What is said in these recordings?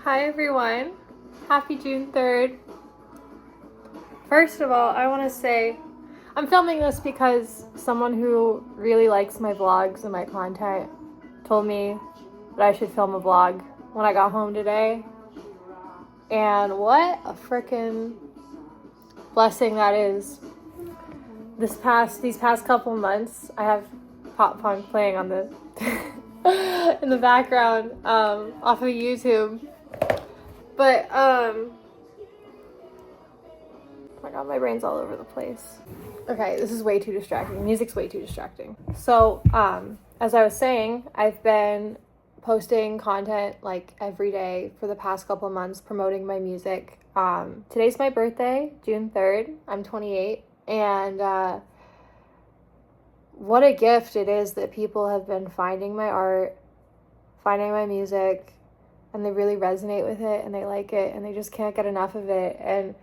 Hi everyone, happy June 3rd. First of all, I want to say I'm filming this because someone who really likes my vlogs and my content told me that I should film a vlog when I got home today. And what a freaking blessing that is. These past couple months, I have pop punk playing on the in the background off of YouTube. But oh my god, my brain's all over the place. Okay, this is way too distracting. Music's way too distracting. So, as I was saying, I've been posting content like every day for the past couple months, promoting my music. Today's my birthday, June 3rd. I'm 28, and what a gift it is that people have been finding my art, finding my music, and they really resonate with it and they like it and they just can't get enough of it. And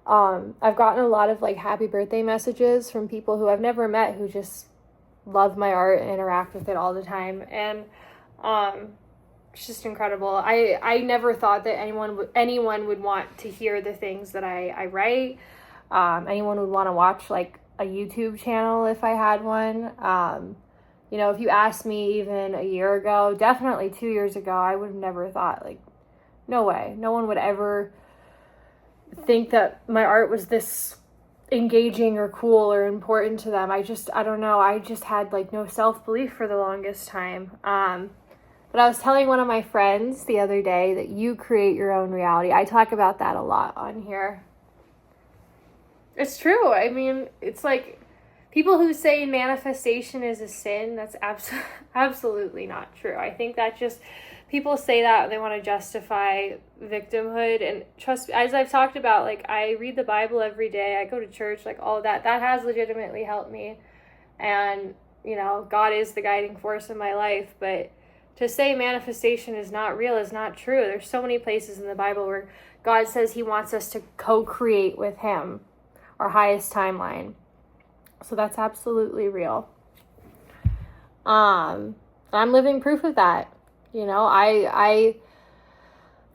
I've gotten a lot of like happy birthday messages from people who I've never met who just love my art and interact with it all the time. And it's just incredible. I never thought that anyone would want to hear the things that I write. Anyone would want to watch like a YouTube channel if I had one. You know, if you asked me even a year ago, definitely 2 years ago, I would have never thought, like, no way. No one would ever think that my art was this engaging or cool or important to them. I don't know. I just had, like, no self-belief for the longest time. But I was telling one of my friends the other day that you create your own reality. I talk about that a lot on here. It's true. I mean, it's like people who say manifestation is a sin, that's absolutely not true. I think that just people say that and they want to justify victimhood. And trust me, as I've talked about, like I read the Bible every day. I go to church, like all of that. That has legitimately helped me. And, you know, God is the guiding force in my life. But to say manifestation is not real is not true. There's so many places in the Bible where God says he wants us to co-create with him, our highest timeline. So that's absolutely real. I'm living proof of that. You know,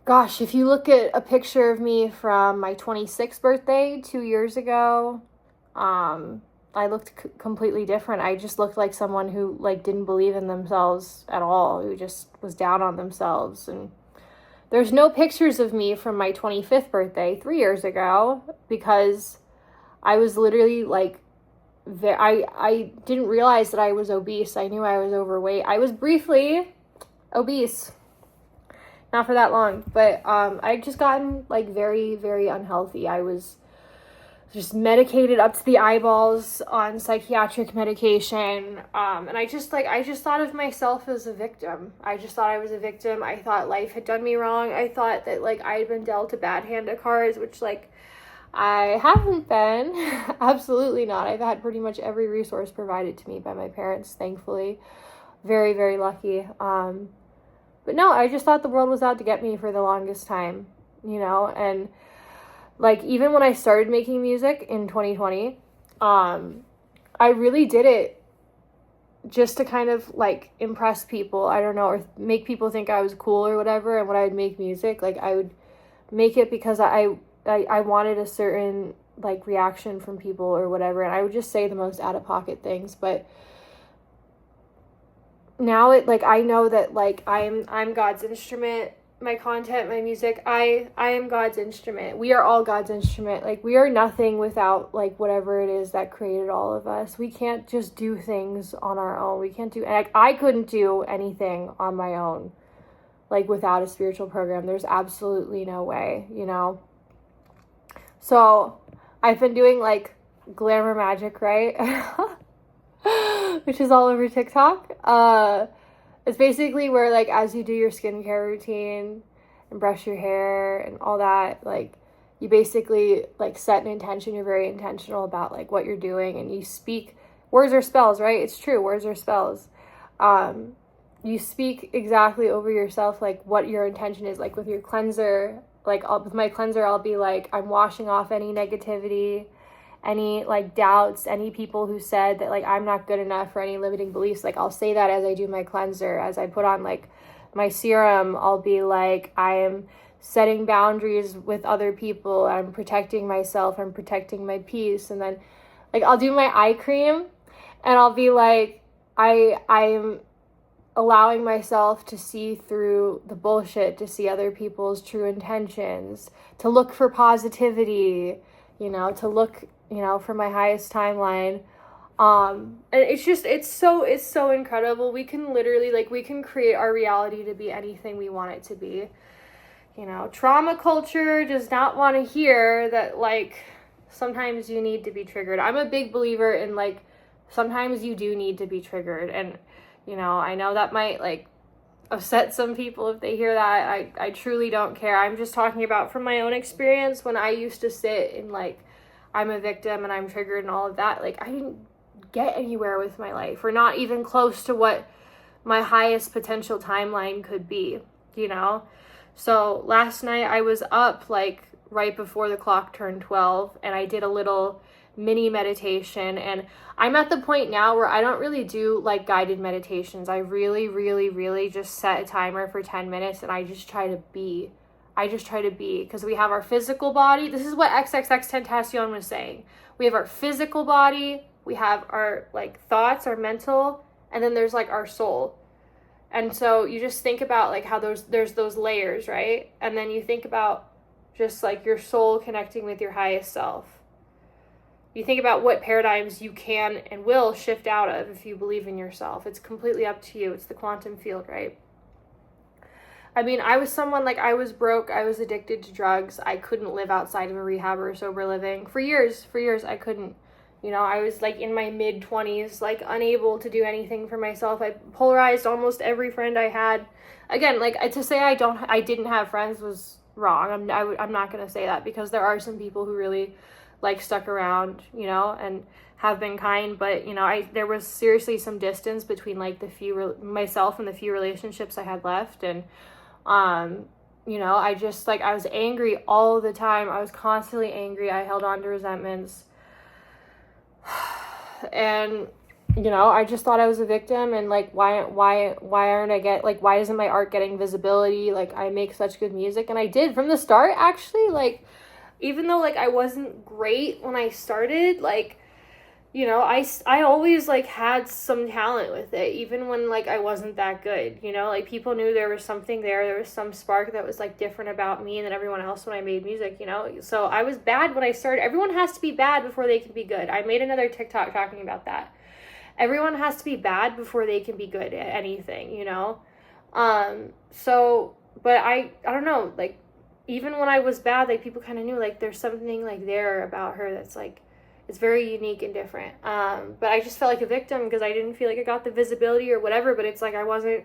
gosh, if you look at a picture of me from my 26th birthday 2 years ago, I looked completely different. I just looked like someone who like didn't believe in themselves at all, who just was down on themselves. And there's no pictures of me from my 25th birthday 3 years ago because I was literally like, I didn't realize that I was obese. I knew I was overweight. I was briefly obese. Not for that long, but I'd just gotten like very, very unhealthy. I was just medicated up to the eyeballs on psychiatric medication. And I just thought of myself as a victim. I just thought I was a victim. I thought life had done me wrong. I thought that like I had been dealt a bad hand of cards, which like I haven't been. Absolutely not. I've had pretty much every resource provided to me by my parents, thankfully. Very, very lucky. But no, I just thought the world was out to get me for the longest time, you know? And like, even when I started making music in 2020, I really did it just to kind of like impress people, I don't know, or make people think I was cool or whatever. And when I would make music, like I would make it because I wanted a certain like reaction from people or whatever, and I would just say the most out of pocket things. But now it like I know that like I'm God's instrument. My content, my music, I am God's instrument. We are all God's instrument. Like we are nothing without like whatever it is that created all of us. We can't just do things on our own. We can't do, like I couldn't do anything on my own like without a spiritual program. There's absolutely no way, you know. So I've been doing like glamour magic, right? Which is all over TikTok. It's basically where like as you do your skincare routine and brush your hair and all that, like you basically like set an intention. You're very intentional about like what you're doing, and you speak words or spells, right? It's true, words or spells. You speak exactly over yourself like what your intention is. Like with your cleanser, like with my cleanser, I'll be like, I'm washing off any negativity, any like doubts, any people who said that like I'm not good enough, or any limiting beliefs. Like I'll say that as I do my cleanser. As I put on like my serum, I'll be like, I am setting boundaries with other people. I'm protecting myself. I'm protecting my peace. And then, like, I'll do my eye cream and I'll be like, I'm allowing myself to see through the bullshit, to see other people's true intentions, to look for positivity, to look, for my highest timeline. And it's so incredible. We can literally, like, we can create our reality to be anything we want it to be. Trauma culture does not want to hear that, like, sometimes you need to be triggered. I'm a big believer in, like, sometimes you do need to be triggered. And, I know that might, like, upset some people if they hear that. I truly don't care. I'm just talking about from my own experience when I used to sit in, like, I'm a victim and I'm triggered and all of that. Like, I didn't get anywhere with my life, or not even close to what my highest potential timeline could be, So last night I was up, like, right before the clock turned 12, and I did a little mini meditation. And I'm at the point now where I don't really do, like, guided meditations. I really, really, really just set a timer for 10 minutes and I just try to be. Because we have our physical body. This is what XXX was saying. We have our physical body, we have our, like, thoughts, our mental, and then there's, like, our soul. And so you just think about, like, how there's those layers, right? And then you think about just, like, your soul connecting with your highest self. You think about what paradigms you can and will shift out of if you believe in yourself. It's completely up to you. It's the quantum field, right? I mean, I was someone, like, I was broke. I was addicted to drugs. I couldn't live outside of a rehab or sober living. For years, I couldn't. I was, like, in my mid-20s, like, unable to do anything for myself. I polarized almost every friend I had. Again, like, to say I didn't have friends was wrong. I'm not going to say that, because there are some people who really, like, stuck around, and have been kind. But, there was seriously some distance between, like, myself and the few relationships I had left. And, I just, like, I was angry all the time. I was constantly angry. I held on to resentments. And, I just thought I was a victim, and, like, why aren't I why isn't my art getting visibility? Like, I make such good music, and I did from the start, actually. Like, even though, like, I wasn't great when I started, like, I always, like, had some talent with it, even when, like, I wasn't that good, like, people knew there was something there was some spark that was, like, different about me than everyone else when I made music, so I was bad when I started. Everyone has to be bad before they can be good. I made another TikTok talking about that. Everyone has to be bad before they can be good at anything, but I don't know, like, even when I was bad, like, people kind of knew, like, there's something, like, there about her that's, like, it's very unique and different. But I just felt like a victim because I didn't feel like I got the visibility or whatever, but it's like I wasn't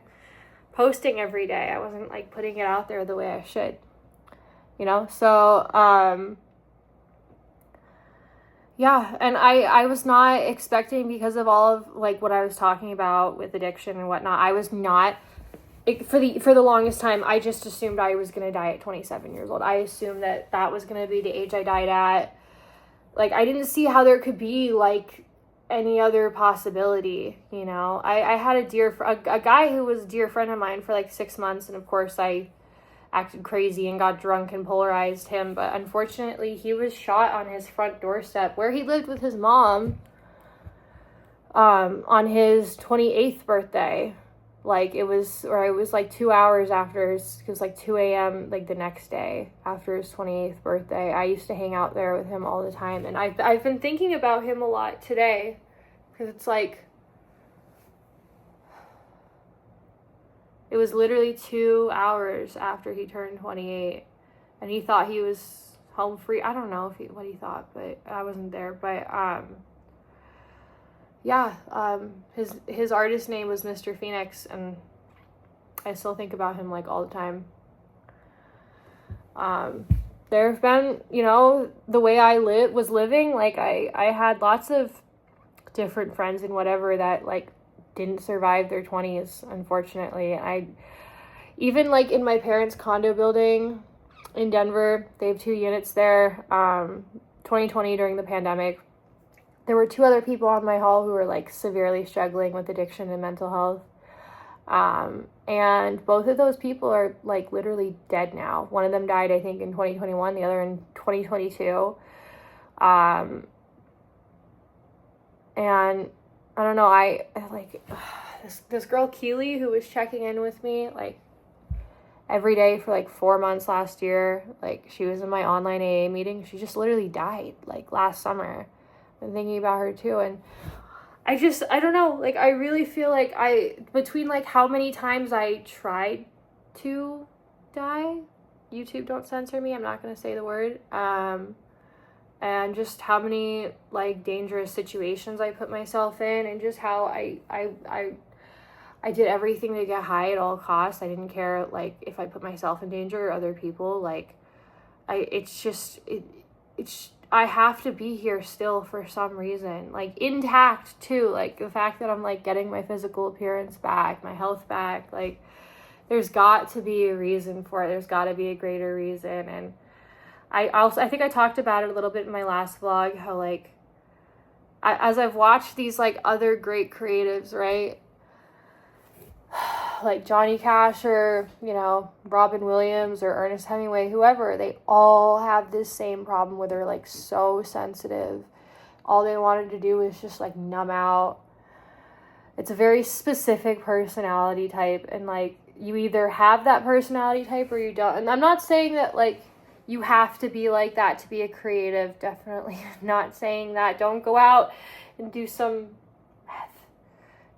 posting every day. I wasn't, like, putting it out there the way I should, So, yeah, and I was not expecting, because of all of, like, what I was talking about with addiction and whatnot, I was not, for the longest time, I just assumed I was going to die at 27 years old. I assumed that was going to be the age I died at. Like, I didn't see how there could be, like, any other possibility, I had a guy who was a dear friend of mine for, like, 6 months, and of course I acted crazy and got drunk and polarized him, but unfortunately he was shot on his front doorstep where he lived with his mom, on his 28th birthday. Like, it was like 2 hours after it was like 2 a.m. like the next day after his 28th birthday. I used to hang out there with him all the time, and I've been thinking about him a lot today, because it's like, it was literally 2 hours after he turned 28, and he thought he was home free. I don't know what he thought, but I wasn't there. But yeah, his artist name was Mr. Phoenix, and I still think about him, like, all the time. There have been, the way I was living, like, I had lots of different friends and whatever that, like, didn't survive their 20s, unfortunately. Even, like, in my parents' condo building in Denver, they have 2 units there. 2020, during the pandemic, there were 2 other people on my hall who were, like, severely struggling with addiction and mental health. And both of those people are like literally dead now. One of them died, I think, in 2021, the other in 2022. And I don't know, I like this girl Keely, who was checking in with me like every day for like 4 months last year. Like, she was in my online AA meeting. She just literally died like last summer. I'm thinking about her too. And I don't know, like, I really feel like between like how many times I tried to die, YouTube don't censor me, I'm not going to say the word, and just how many like dangerous situations I put myself in, and just how I did everything to get high at all costs. I didn't care like if I put myself in danger or other people. Like, I have to be here still for some reason, like intact too. Like the fact that I'm like getting my physical appearance back, my health back, like there's got to be a reason for it. There's got to be a greater reason. And I think I talked about it a little bit in my last vlog, how like as I've watched these like other great creatives, right? Like Johnny Cash, or, you know, Robin Williams or Ernest Hemingway, whoever, they all have this same problem where they're like so sensitive. All they wanted to do was just like numb out. It's a very specific personality type, and like you either have that personality type or you don't. And I'm not saying that like you have to be like that to be a creative. Definitely not saying that. Don't go out and do some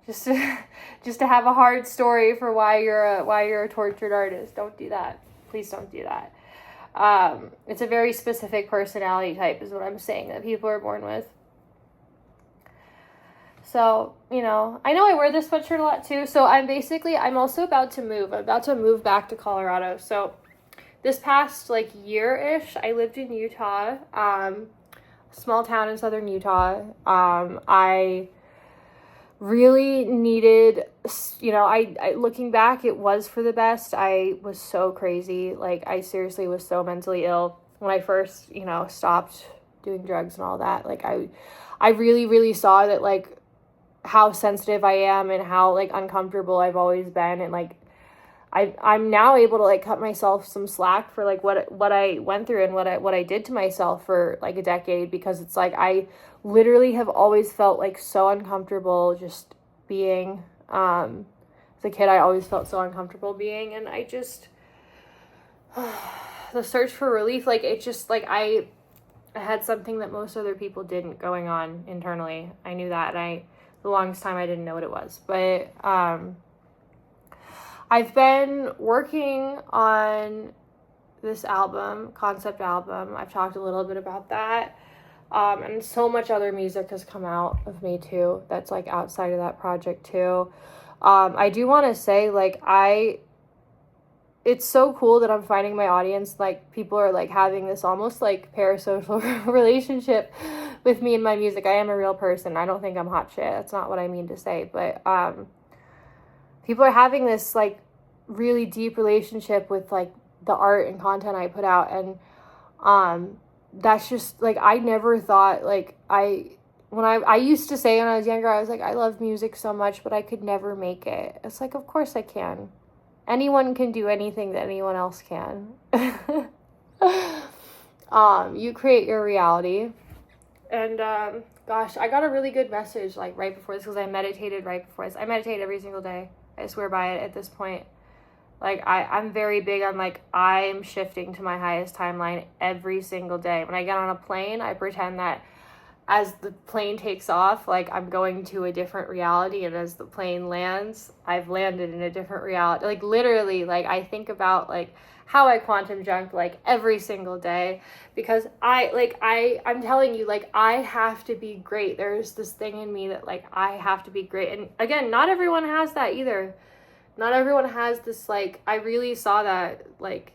just to have a hard story for why you're a tortured artist. Don't do that. Please don't do that. It's a very specific personality type is what I'm saying that people are born with. So, you know I wear this sweatshirt a lot too. So I'm also about to move. I'm about to move back to Colorado. So this past like year-ish, I lived in Utah, small town in southern Utah. I really needed, I looking back, it was for the best. I was so crazy. Like, I seriously was so mentally ill when I first, stopped doing drugs and all that. Like, I really, really saw that, like, how sensitive I am and how, like, uncomfortable I've always been. And, like, I'm now able to, like, cut myself some slack for, like, what I went through and what I did to myself for, like, a decade, because it's, like, I literally have always felt, like, so uncomfortable just being, as a kid, I always felt so uncomfortable being, and I just, the search for relief, like, it just, like, I had something that most other people didn't going on internally. I knew that, and the longest time I didn't know what it was, but, I've been working on this concept album. I've talked a little bit about that. And so much other music has come out of me too, that's like outside of that project too. I do want to say, like, it's so cool that I'm finding my audience. Like, people are like having this almost like parasocial relationship with me and my music. I am a real person. I don't think I'm hot shit. That's not what I mean to say, but, people are having this like really deep relationship with like the art and content I put out. And, that's just like, I never thought, like, I used to say when I was younger, I was like, I love music so much, but I could never make it. It's like, of course I can. Anyone can do anything that anyone else can. You create your reality. And, gosh, I got a really good message, like, right before this, because I meditated right before this. I meditate every single day. I swear by it at this point. Like, I'm very big on, like, I'm shifting to my highest timeline every single day. When I get on a plane, I pretend that as the plane takes off, like, I'm going to a different reality. And as the plane lands, I've landed in a different reality. Like, literally, like, I think about, like, how I quantum jump, like, every single day. Because I'm telling you, like, I have to be great. There's this thing in me that, like, I have to be great. And, again, not everyone has that either. Not everyone has this, like, I really saw that, like,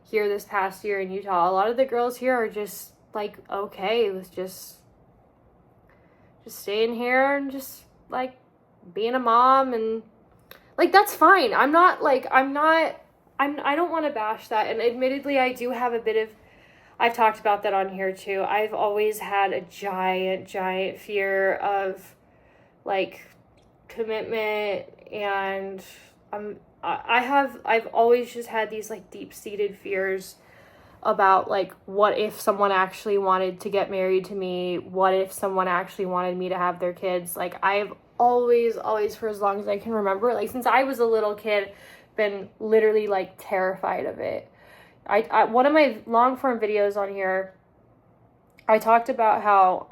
here this past year in Utah. A lot of the girls here are just, like, okay with just staying here and just, like, being a mom, and, like, that's fine. I don't want to bash that, and admittedly, I do have a bit of, I've talked about that on here, too. I've always had a giant, giant fear of, like, commitment and I've always just had these like deep-seated fears about like, what if someone actually wanted to get married to me? What if someone actually wanted me to have their kids? Like, I've always for as long as I can remember, like since I was a little kid, been literally like terrified of it. I one of my long form videos on here, I talked about how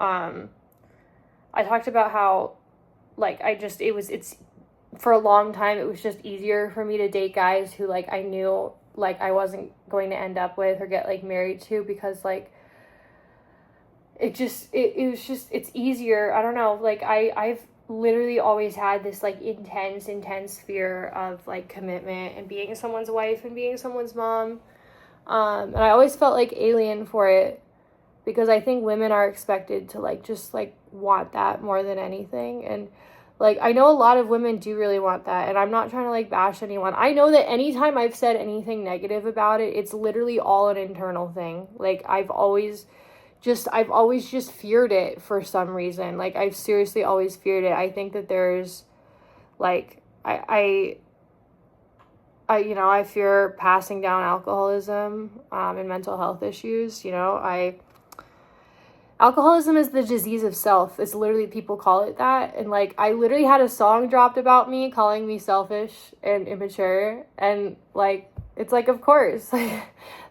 like it's for a long time it was just easier for me to date guys who like I knew like I wasn't going to end up with or get like married to, because like it was just it's easier. I don't know, like I've literally always had this like intense fear of like commitment and being someone's wife and being someone's mom, and I always felt like alien for it, because I think women are expected to like just like want that more than anything. And like I know a lot of women do really want that, and I'm not trying to like bash anyone. I know that anytime I've said anything negative about it, it's literally all an internal thing. Like I've always just feared it for some reason. Like I've seriously always feared it. I think that there's like I fear passing down alcoholism and mental health issues. Alcoholism is the disease of self. It's literally, people call it that. And like, I literally had a song dropped about me calling me selfish and immature. And like, it's like, of course, like,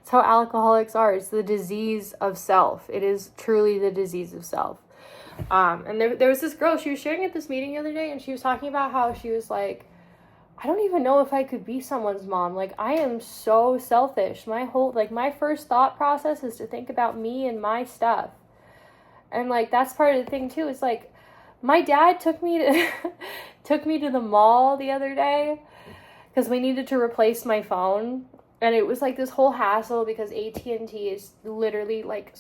it's how alcoholics are. It's the disease of self. It is truly the disease of self. And there was this girl, she was sharing at this meeting the other day, and she was talking about how she was like, I don't even know if I could be someone's mom. Like, I am so selfish. My first thought process is to think about me and my stuff. And like, that's part of the thing too. It's like, my dad took me to the mall the other day because we needed to replace my phone. And it was like this whole hassle because AT&T is literally like,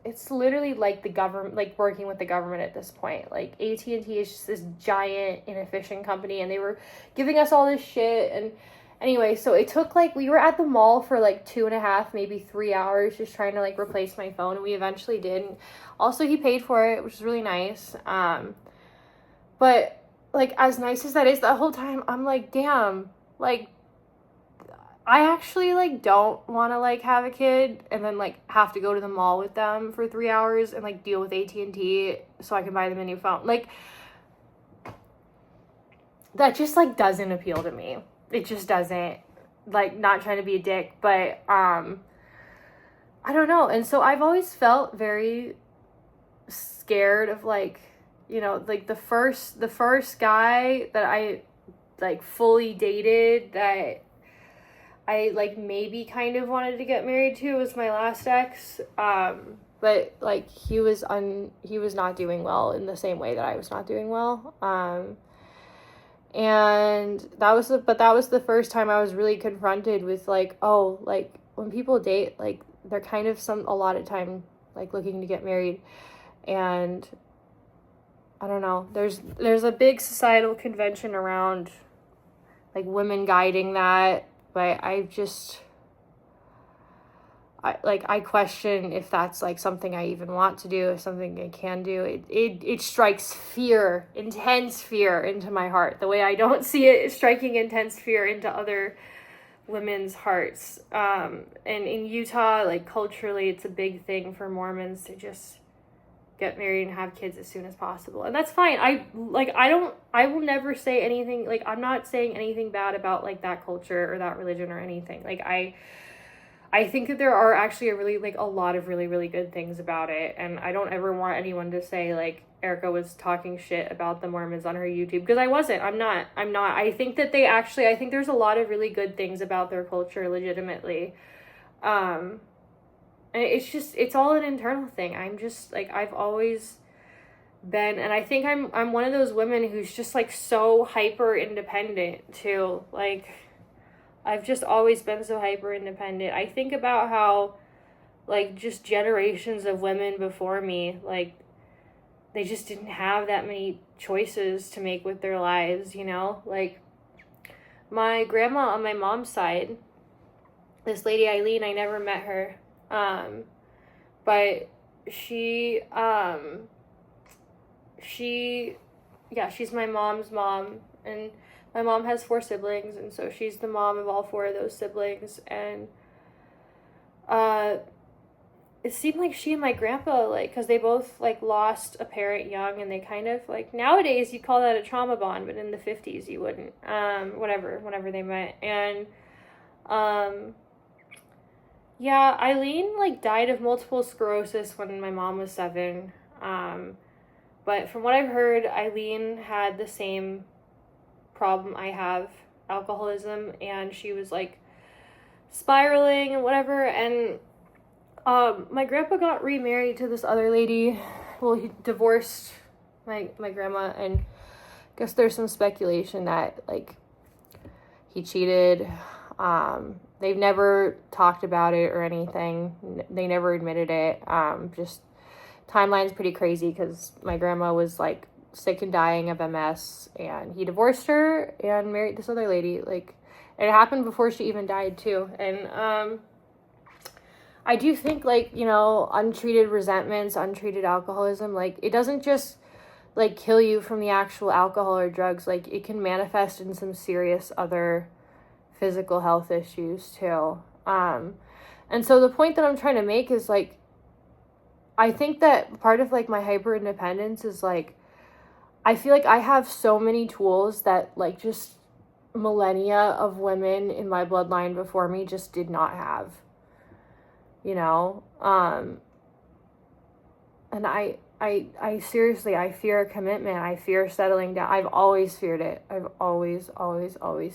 it's literally like the government, like working with the government at this point. Like AT&T is just this giant inefficient company, and they were giving us all this shit. And anyway, so it took like, we were at the mall for like 2.5, maybe 3 hours just trying to like replace my phone, and we eventually did. And also he paid for it, which is really nice. But like, as nice as that is, the whole time I'm like, damn, like I actually like don't want to like have a kid and then like have to go to the mall with them for 3 hours and like deal with AT&T so I can buy them a new phone. Like, that just like doesn't appeal to me. It just doesn't. Like, not trying to be a dick, but I don't know. And so I've always felt very scared of like, like the first guy that I like fully dated that I like maybe kind of wanted to get married to was my last ex. But like he was not doing well in the same way that I was not doing well. And that was the first time I was really confronted with like, oh, like when people date, like they're kind of a lot of time like looking to get married. And I don't know, there's a big societal convention around like women guiding that, but I question if that's like something I even want to do, if something I can do. It strikes fear, intense fear into my heart, the way I don't see it striking intense fear into other women's hearts. And in Utah, like culturally, it's a big thing for Mormons to just get married and have kids as soon as possible. And that's fine. I will never say anything, like I'm not saying anything bad about like that culture or that religion or anything. Like I think that there are actually a lot of really, really good things about it. And I don't ever want anyone to say like Erica was talking shit about the Mormons on her YouTube, because I wasn't. I'm not. I think that I think there's a lot of really good things about their culture legitimately. And it's all an internal thing. I'm just like, I've always been, and I think I'm one of those women who's just like so hyper independent too. Like, I've just always been so hyper independent. I think about how like just generations of women before me, like they just didn't have that many choices to make with their lives, like my grandma on my mom's side, this lady Eileen, I never met her. But she's my mom's mom, and My mom has 4 siblings, and so she's the mom of all 4 of those siblings, and it seemed like she and my grandpa, like, because they both, like, lost a parent young, and they kind of, like, nowadays you call that a trauma bond, but in the 50s you wouldn't, whenever they met, and, yeah, Eileen, like, died of multiple sclerosis when my mom was 7, but from what I've heard, Eileen had the same problem I have, alcoholism, and she was, like, spiraling and whatever, and my grandpa got remarried to this other lady. Well, he divorced my grandma, and I guess there's some speculation that, like, he cheated. They've never talked about it or anything. They never admitted it. Just timeline's pretty crazy because my grandma was, like, sick and dying of MS, and he divorced her and married this other lady. Like, it happened before she even died too. And I do think, like, you know, untreated resentments, untreated alcoholism, like, it doesn't just, like, kill you from the actual alcohol or drugs. Like, it can manifest in some serious other physical health issues too. And so the point that I'm trying to make is, like, I think that part of, like, my hyper independence is, like, I feel like I have so many tools that, like, just millennia of women in my bloodline before me just did not have, you know? And I seriously, I fear commitment. I fear settling down. I've always feared it. I've always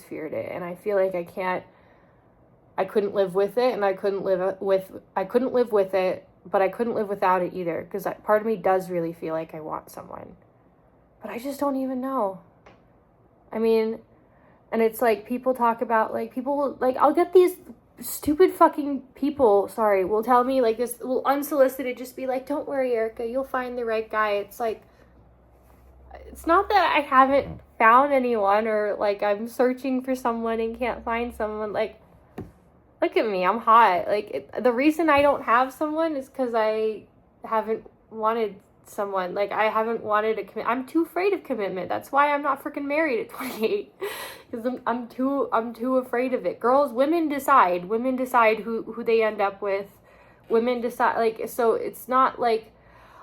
feared it. And I feel like I couldn't live with it, and I couldn't live with it, but I couldn't live without it either. Because part of me does really feel like I want someone, but I just don't even know. I mean, and it's like, people talk about, like, people, like, I'll get these stupid fucking people, will tell me, like, this, will unsolicited just be like, don't worry, Erica, you'll find the right guy. It's like, it's not that I haven't found anyone, or, like, I'm searching for someone and can't find someone. Like, look at me, I'm hot. Like, the reason I don't have someone is because I haven't wanted someone. Like, I haven't wanted a I'm too afraid of commitment. That's why I'm not freaking married at 28, because I'm too afraid of it. Women decide who they end up with. Women decide, like, so it's not like,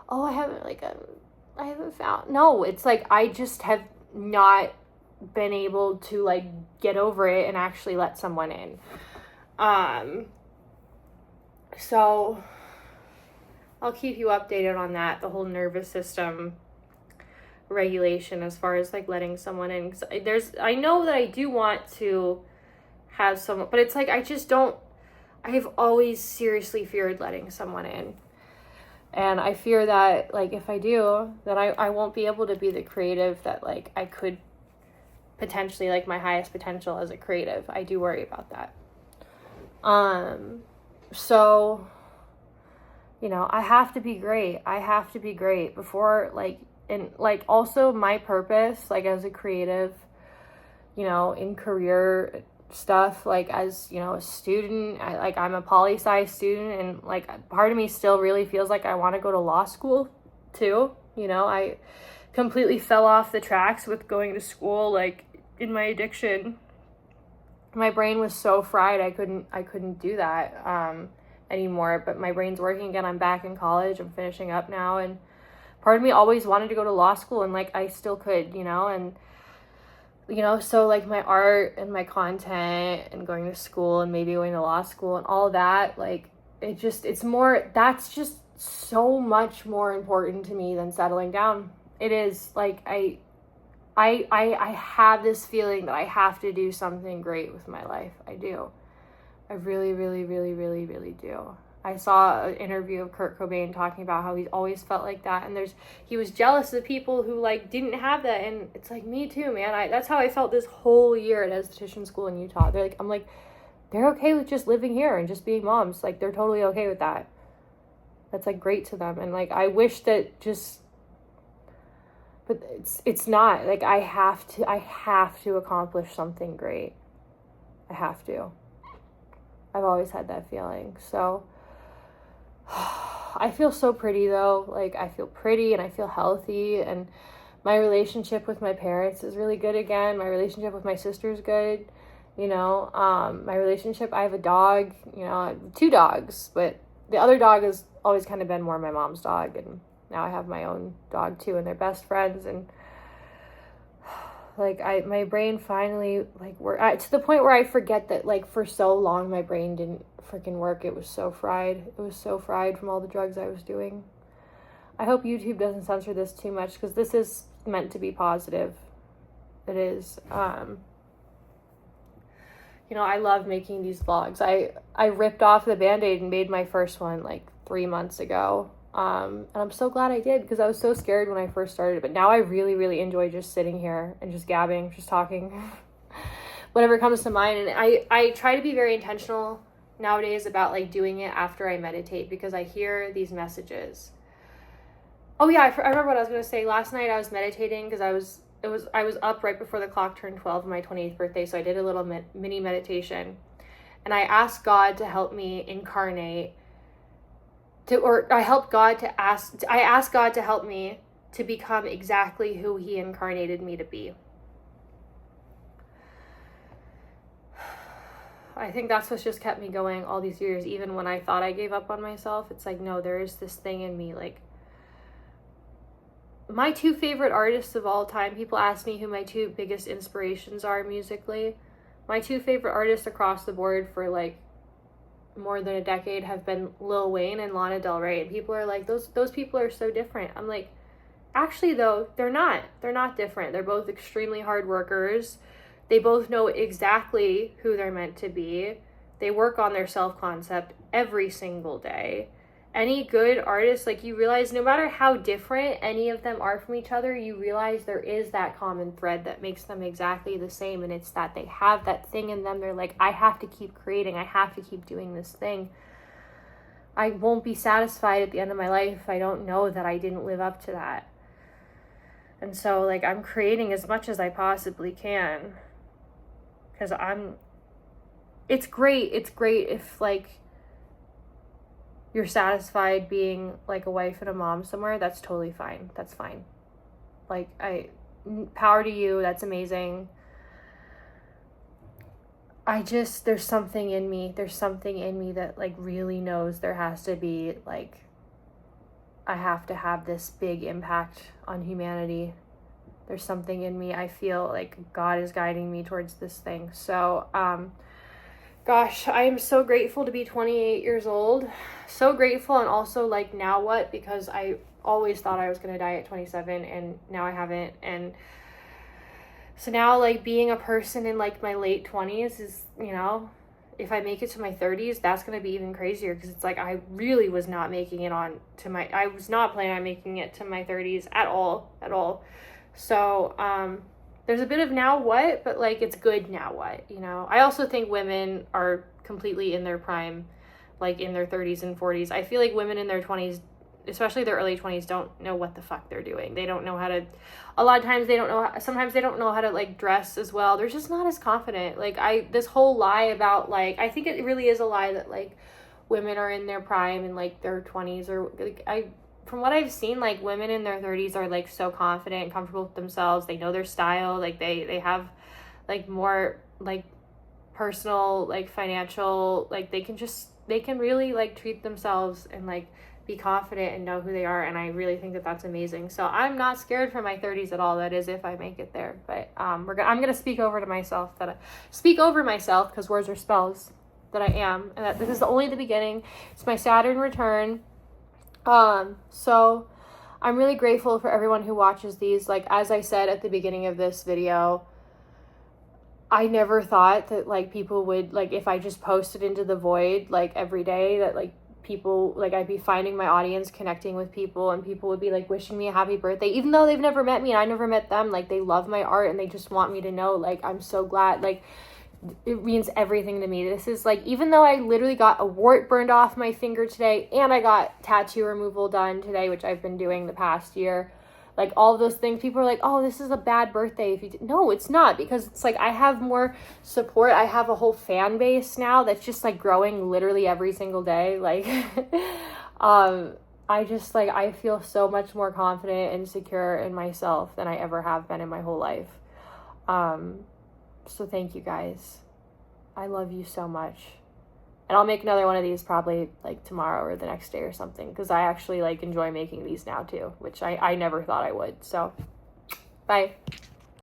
oh, I haven't found. No, it's like, I just have not been able to, like, get over it and actually let someone in. So I'll keep you updated on that, the whole nervous system regulation as far as, like, letting someone in. 'Cause I know that I do want to have someone, but it's like, I've always seriously feared letting someone in. And I fear that, like, if I do, that I won't be able to be the creative that, like, I could potentially, like, my highest potential as a creative. I do worry about that. So, you know, I have to be great before, like, and, like, also my purpose, like, as a creative, you know, in career stuff, like, as, you know, a student, I'm a poli-sci student, and, like, part of me still really feels like I want to go to law school too. You know, I completely fell off the tracks with going to school, like, in my addiction. My brain was so fried, I couldn't do that anymore, but my brain's working again. I'm back in college, I'm finishing up now, and part of me always wanted to go to law school, and, like, I still could, you know, and, you know, so, like, my art and my content and going to school and maybe going to law school and all that, like, that's just so much more important to me than settling down. It is, like, I have this feeling that I have to do something great with my life. I do. I really, really, really, really, really do. I saw an interview of Kurt Cobain talking about how he's always felt like that, and he was jealous of people who, like, didn't have that, and it's like, me too, man. That's how I felt this whole year at esthetician school in Utah. I'm like, they're okay with just living here and just being moms. Like, they're totally okay with that. That's, like, great to them, and, like, I wish that but it's not. Like, I have to accomplish something great. I have to. I've always had that feeling. So I feel so pretty, though. Like, I feel pretty and I feel healthy, and My relationship with my parents is really good again. My relationship with my sister's good. You know, my relationship, I have a dog, you know, I have 2 dogs, but the other dog has always kind of been more my mom's dog, and now I have my own dog too, and they're best friends. And like my brain finally, like, to the point where I forget that, like, for so long my brain didn't freaking work. It was so fried. It was so fried from all the drugs I was doing. I hope YouTube doesn't censor this too much, because this is meant to be positive. It is. You know, I love making these vlogs. I ripped off the Band-Aid and made my first one like 3 months ago. And I'm so glad I did, because I was so scared when I first started. But now I really, really enjoy just sitting here and just gabbing, just talking, whatever comes to mind. And I try to be very intentional nowadays about like doing it after I meditate, because I hear these messages. Oh yeah, I remember what I was going to say. Last night I was meditating because I was up right before the clock turned 12 on my 28th birthday, so I did a little mini meditation, and I asked God to help me incarnate I asked God to help me to become exactly who he incarnated me to be. I think that's what's just kept me going all these years, even when I thought I gave up on myself. It's like, no, there is this thing in me, like, my 2 favorite artists of all time, people ask me who my 2 biggest inspirations are musically. My 2 favorite artists across the board for like more than a decade have been Lil Wayne and Lana Del Rey. And people are like, those people are so different. I'm like, actually though, they're not. They're not different. They're both extremely hard workers. They both know exactly who they're meant to be. They work on their self-concept every single day. Any good artist, like, you realize no matter how different any of them are from each other, you realize there is that common thread that makes them exactly the same. And it's that they have that thing in them. They're like, I have to keep creating. I have to keep doing this thing. I won't be satisfied at the end of my life if I don't know that I didn't live up to that. And so, like, I'm creating as much as I possibly can. Because it's great if, like, you're satisfied being like a wife and a mom somewhere. That's totally fine. That's fine. Like, power to you. That's amazing. There's something in me that like really knows there has to be, like, I have to have this big impact on humanity. There's something in me. I feel like God is guiding me towards this thing. So, gosh, I am so grateful to be 28 years old. So grateful, and also like, now what? Because I always thought I was going to die at 27, and now I haven't. And so now, like, being a person in like my late 20s is, you know, if I make it to my 30s, that's going to be even crazier, because it's like I really was not making it on to my, I was not planning on making it to my 30s at all. So, there's a bit of now what, but like, it's good now what, you know. I also think women are completely in their prime, like in their 30s and 40s. I feel like women in their 20s, especially their early 20s, don't know what the fuck they're doing. They don't know how to, a lot of times they don't know, sometimes they don't know how to like dress as well. They're just not as confident. Like, this whole lie about, like, I think it really is a lie that like women are in their prime in like their 20s, or like, from what I've seen, like, women in their 30s are like so confident and comfortable with themselves. They know their style. Like, they have like more like personal, like financial, like they can really like treat themselves and like be confident and know who they are. And I really think that that's amazing. So I'm not scared for my 30s at all. That is, if I make it there. But I'm gonna speak over myself, because words are spells, that I am, and that this is only the beginning. It's my Saturn return. So I'm really grateful for everyone who watches these. Like, as I said at the beginning of this video, I never thought that like people would, like, if I just posted into the void like every day, that like people, like, I'd be finding my audience, connecting with people, and people would be like wishing me a happy birthday, even though they've never met me and I never met them. Like, they love my art and they just want me to know, like, I'm so glad. Like, it means everything to me. This is like, even though I literally got a wart burned off my finger today, and I got tattoo removal done today, which I've been doing the past year, like, all of those things, people are like, oh, this is a bad birthday if you did. No, it's not, because it's like, I have more support. I have a whole fan base now that's just like growing literally every single day. Like, I just, like, I feel so much more confident and secure in myself than I ever have been in my whole life. So thank you guys. I love you so much. And I'll make another one of these probably like tomorrow or the next day or something, because I actually like enjoy making these now too, which I never thought I would. So bye.